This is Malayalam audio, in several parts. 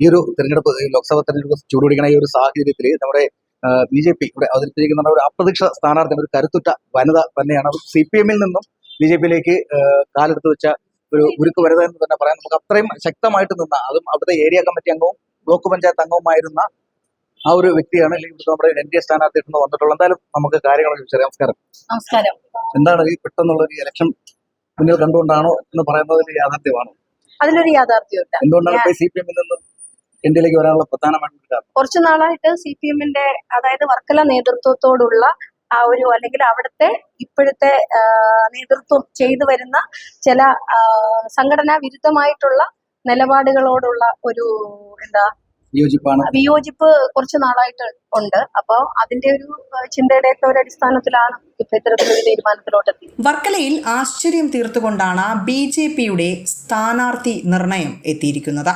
ഈ ഒരു തെരഞ്ഞെടുപ്പ് ലോക്സഭാ തെരഞ്ഞെടുപ്പ് ചൂടുപിടിക്കുന്ന ഈ ഒരു സാഹചര്യത്തിൽ നമ്മുടെ BJP ഇവിടെ അവതരിപ്പിച്ചിരിക്കുന്ന ഒരു അപ്രതീക്ഷിത സ്ഥാനാർത്ഥി, ഒരു കരുത്തുറ്റ വനിത തന്നെയാണ്. CPM നിന്നും BJP-യിലേക്ക് കാലെടുത്ത് വെച്ച ഒരു ഉരുക്ക് വനിത എന്ന് തന്നെ പറയാം. നമുക്ക് അത്രയും ശക്തമായിട്ട് നിന്ന, അതും അവിടുത്തെ ഏരിയ കമ്മിറ്റി അംഗവും ബ്ലോക്ക് പഞ്ചായത്ത് അംഗവുമായിരുന്ന ആ ഒരു വ്യക്തിയാണ് നമ്മുടെ NDA സ്ഥാനാർത്ഥി വന്നിട്ടുള്ളത്. എന്തായാലും നമുക്ക് കാര്യങ്ങളൊക്കെ ചോദിച്ചറിയാം. നമസ്കാരം. എന്താണ് ഈ പെട്ടെന്നുള്ള ഒരു ഇലക്ഷൻ മുന്നിൽ കണ്ടുകൊണ്ടാണോ എന്ന് പറയുന്നതിൽ യാഥാർത്ഥ്യമാണോ? അതിലൊരു യാഥാർത്ഥ്യമുണ്ട്. എന്തുകൊണ്ടാണ് CPM നിന്നും ഇന്ത്യയിലേക്ക് വരാനുള്ള പ്രധാനമായിട്ടുള്ള കാരണം? കുറച്ചു നാളായിട്ട് CPM-ന്റെ അതായത് വർക്കല നേതൃത്വത്തോടുള്ള ആ ഒരു, അല്ലെങ്കിൽ അവിടുത്തെ ഇപ്പോഴത്തെ നേതൃത്വം ചെയ്തു വരുന്ന ചില സംഘടനാ വിരുദ്ധമായിട്ടുള്ള നിലപാടുകളോടുള്ള ഒരു വിയോജിപ്പ് കുറച്ചു നാളായിട്ട് ഉണ്ട്. അപ്പോൾ അതിന്റെ ഒരു ചിന്തയുടെ ഒക്കെ ഒരു അടിസ്ഥാനത്തിലാണ് ഇപ്പൊ ഇത്തരത്തിലൊരു തീരുമാനത്തിലോട്ടെത്തി. വർക്കലയിൽ ആശ്ചര്യം തീർത്തുകൊണ്ടാണ് BJP-യുടെ സ്ഥാനാർത്ഥി നിർണയം എത്തിയിരിക്കുന്നത്.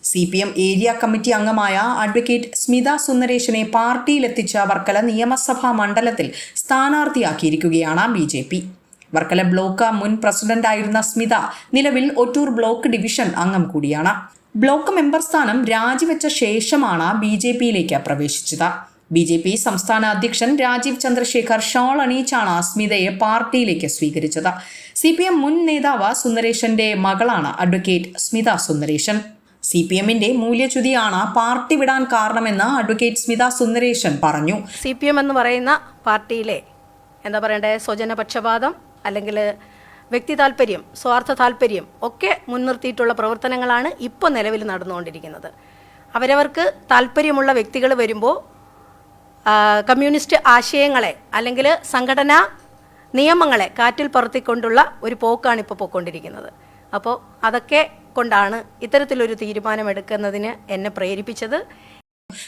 CPM ഏരിയ കമ്മിറ്റി അംഗമായ അഡ്വക്കേറ്റ് സ്മിത സുന്ദരേശനെ പാർട്ടിയിലെത്തിച്ച വർക്കല നിയമസഭാ മണ്ഡലത്തിൽ സ്ഥാനാർത്ഥിയാക്കിയിരിക്കുകയാണ് BJP. വർക്കല ബ്ലോക്ക് മുൻ പ്രസിഡന്റായിരുന്ന സ്മിത നിലവിൽ ഒറ്റൂർ ബ്ലോക്ക് ഡിവിഷൻ അംഗം കൂടിയാണ്. ബ്ലോക്ക് മെമ്പർ സ്ഥാനം രാജിവെച്ച ശേഷമാണ് BJP-യിലേക്ക് പ്രവേശിച്ചത്. BJP സംസ്ഥാന അധ്യക്ഷൻ രാജീവ് ചന്ദ്രശേഖർ ഷോൾ അണിയിച്ചാണ് സ്മിതയെ പാർട്ടിയിലേക്ക് സ്വീകരിച്ചത്. CPM മുൻ നേതാവ് സുന്ദരേശന്റെ മകളാണ് അഡ്വക്കേറ്റ് സ്മിത സുന്ദരേശൻ. CPM-ന്റെ മൂല്യച്യുതിയാണ് പാർട്ടി വിടാൻ കാരണമെന്ന് അഡ്വക്കേറ്റ് സ്മിത സുന്ദരേശൻ പറഞ്ഞു. CPM എന്ന് പറയുന്ന പാർട്ടിയിലെ സ്വജനപക്ഷപാതം അല്ലെങ്കിൽ വ്യക്തി താല്പര്യം, സ്വാർത്ഥ താല്പര്യം ഒക്കെ മുൻനിർത്തിയിട്ടുള്ള പ്രവർത്തനങ്ങളാണ് ഇപ്പോൾ നിലവിൽ നടന്നുകൊണ്ടിരിക്കുന്നത്. അവരവർക്ക് താല്പര്യമുള്ള വ്യക്തികൾ വരുമ്പോൾ കമ്മ്യൂണിസ്റ്റ് ആശയങ്ങളെ അല്ലെങ്കിൽ സംഘടനാ നിയമങ്ങളെ കാറ്റിൽ പറത്തിക്കൊണ്ടുള്ള ഒരു പോക്കാണ് ഇപ്പോൾ പോയിക്കൊണ്ടിരിക്കുന്നത്. അപ്പോൾ അതൊക്കെ കൊണ്ടാണ് ഇത്തരത്തിലൊരു തീരുമാനമെടുക്കുന്നതിന് എന്നെ പ്രേരിപ്പിച്ചത്.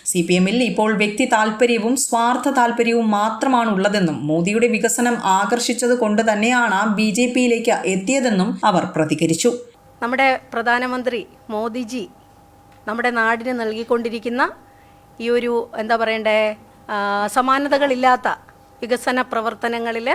CPM-ൽ ഇപ്പോൾ വ്യക്തി താല്പര്യവും സ്വാർത്ഥ താല്പര്യവും മാത്രമാണ് ഉള്ളതെന്നും മോദിയുടെ വികസനം ആകർഷിച്ചത് കൊണ്ട് തന്നെയാണ് BJP-യിലേക്ക് എത്തിയതെന്നും അവർ പ്രതികരിച്ചു. നമ്മുടെ പ്രധാനമന്ത്രി മോദിജി നമ്മുടെ നാടിന് നൽകിക്കൊണ്ടിരിക്കുന്ന ഈ ഒരു സമാനതകളില്ലാത്ത വികസന പ്രവർത്തനങ്ങളിൽ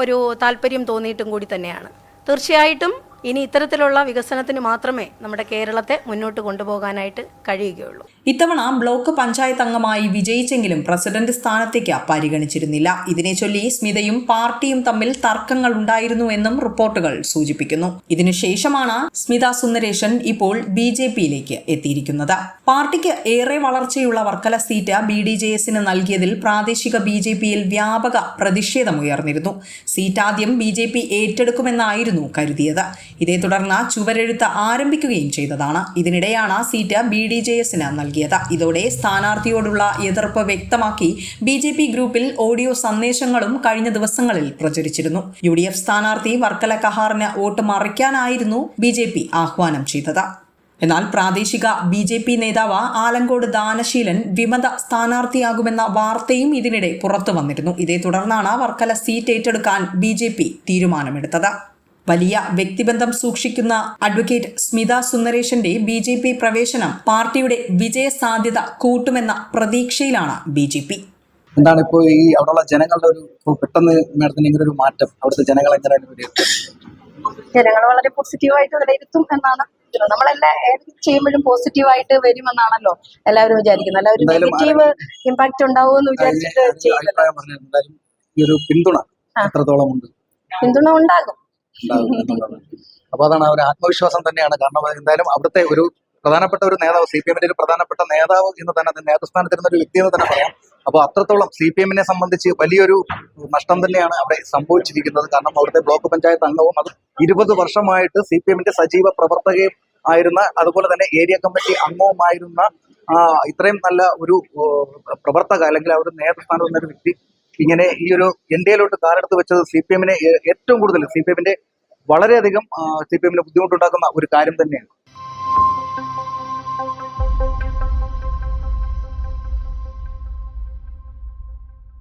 ഒരു താല്പര്യം തോന്നിയിട്ടും കൂടി തന്നെയാണ്. തീർച്ചയായിട്ടും ഇനി ഇത്തരത്തിലുള്ള വികസനത്തിന് മാത്രമേ നമ്മുടെ കേരളത്തെ മുന്നോട്ട് കൊണ്ടുപോകാനായിട്ട് കഴിയുകയുള്ളൂ. ഇത്തവണ ബ്ലോക്ക് പഞ്ചായത്ത് അംഗമായി വിജയിച്ചെങ്കിലും പ്രസിഡന്റ് സ്ഥാനത്തേക്ക് പരിഗണിച്ചിരുന്നില്ല. ഇതിനെ ചൊല്ലി സ്മിതയും പാർട്ടിയും തമ്മിൽ തർക്കങ്ങൾ ഉണ്ടായിരുന്നു എന്നും റിപ്പോർട്ടുകൾ സൂചിപ്പിക്കുന്നു. ഇതിനുശേഷമാണ് സ്മിത സുന്ദരേശൻ ഇപ്പോൾ BJP-യിലേക്ക് എത്തിയിരിക്കുന്നത്. പാർട്ടിക്ക് ഏറെ വളർച്ചയുള്ള വർക്കല സീറ്റ് BDJS-ന് നൽകിയതിൽ പ്രാദേശിക BJP-യിൽ വ്യാപക പ്രതിഷേധമുയർന്നിരുന്നു. സീറ്റ് ആദ്യം BJP ഏറ്റെടുക്കുമെന്നായിരുന്നു കരുതിയത്. ഇതേ തുടർന്ന് ചുവരെഴുത്ത് ആരംഭിക്കുകയും ചെയ്തതാണ്. ഇതിനിടെയാണ് സീറ്റ് BDJS-ന് നൽകിയത്. ഇതോടെ സ്ഥാനാർത്ഥിയോടുള്ള എതിർപ്പ് വ്യക്തമാക്കി BJP ഗ്രൂപ്പിൽ ഓഡിയോ സന്ദേശങ്ങളും കഴിഞ്ഞ ദിവസങ്ങളിൽ പ്രചരിച്ചിരുന്നു. UDF സ്ഥാനാർത്ഥി വർക്കല കഹാറിന് വോട്ട് മറിക്കാനായിരുന്നു BJP ആഹ്വാനം ചെയ്തത്. എന്നാൽ പ്രാദേശിക BJP നേതാവ് ആലങ്കോട് ദാനശീലൻ വിമത സ്ഥാനാർത്ഥിയാകുമെന്ന വാർത്തയും ഇതിനിടെ പുറത്തു വന്നിരുന്നു. ഇതേ തുടർന്നാണ് വർക്കല സീറ്റ് ഏറ്റെടുക്കാൻ BJP തീരുമാനമെടുത്തത്. വലിയ വ്യക്തിബന്ധം സൂക്ഷിക്കുന്ന അഡ്വക്കേറ്റ് സ്മിത സുന്ദരേശന്റെ BJP പ്രവേശനം പാർട്ടിയുടെ വിജയ സാധ്യത കൂട്ടുമെന്ന പ്രതീക്ഷയിലാണ് BJP. എന്താണ് ഇപ്പോൾ ഈ അവിടെയുള്ള ജനങ്ങളുടെ ഒരു പെട്ടെന്ന് മേഡത്തിന് ഇങ്ങനെ ഒരു മാറ്റം, അവിടുത്തെ ജനങ്ങൾ എങ്ങനെയാണ് വിലയിരുത്തുന്നത്? ജനങ്ങൾ വളരെ പോസിറ്റീവായിട്ട് വിലയിരുത്തും എന്നാണ് നമ്മളെല്ലാം ചെയ്യുമ്പോഴും പോസിറ്റീവായിട്ട് വരുമെന്നാണല്ലോ എല്ലാവരും വിചാരിക്കുന്നത്. എല്ലാവരും നെഗറ്റീവ് ഇമ്പാക്ട് ഉണ്ടാവുമെന്ന് വിചാരിച്ചിട്ട് ചെയ്യുന്നത്. ഈ ഒരു പിന്തുണ എത്രത്തോളം ഉണ്ട്? പിന്തുണ ഉണ്ടാകും. അപ്പൊ അതാണ് ഒരു ആത്മവിശ്വാസം തന്നെയാണ്. കാരണം എന്തായാലും അവിടുത്തെ ഒരു പ്രധാനപ്പെട്ട ഒരു നേതാവ്, CPM-ന്റെ ഒരു പ്രധാനപ്പെട്ട നേതാവ് എന്ന് തന്നെ, നേതൃസ്ഥാനത്തിരുന്ന ഒരു വ്യക്തി എന്ന് തന്നെ പറയാം. അപ്പോൾ അത്രത്തോളം CPM-നെ സംബന്ധിച്ച് വലിയൊരു നഷ്ടം തന്നെയാണ് അവിടെ സംഭവിച്ചിരിക്കുന്നത്. കാരണം അവിടുത്തെ ബ്ലോക്ക് പഞ്ചായത്ത് അംഗവും അത് 20 വർഷമായിട്ട് CPM-ന്റെ സജീവ പ്രവർത്തകയും ആയിരുന്ന, അതുപോലെ തന്നെ ഏരിയ കമ്മിറ്റി അംഗവുമായിരുന്ന ഇത്രയും നല്ല ഒരു പ്രവർത്തക അല്ലെങ്കിൽ ആ ഒരു നേതൃസ്ഥാനം എന്നൊരു വ്യക്തി ഇങ്ങനെ ഈ ഒരു NDA-യിലോട്ട് കാലെടുത്ത് വെച്ചത് CPM-നെ ഏറ്റവും കൂടുതൽ, CPM-ന്റെ വളരെയധികം CPM-ന് ബുദ്ധിമുട്ടുണ്ടാക്കുന്ന ഒരു കാര്യം തന്നെയാണ്.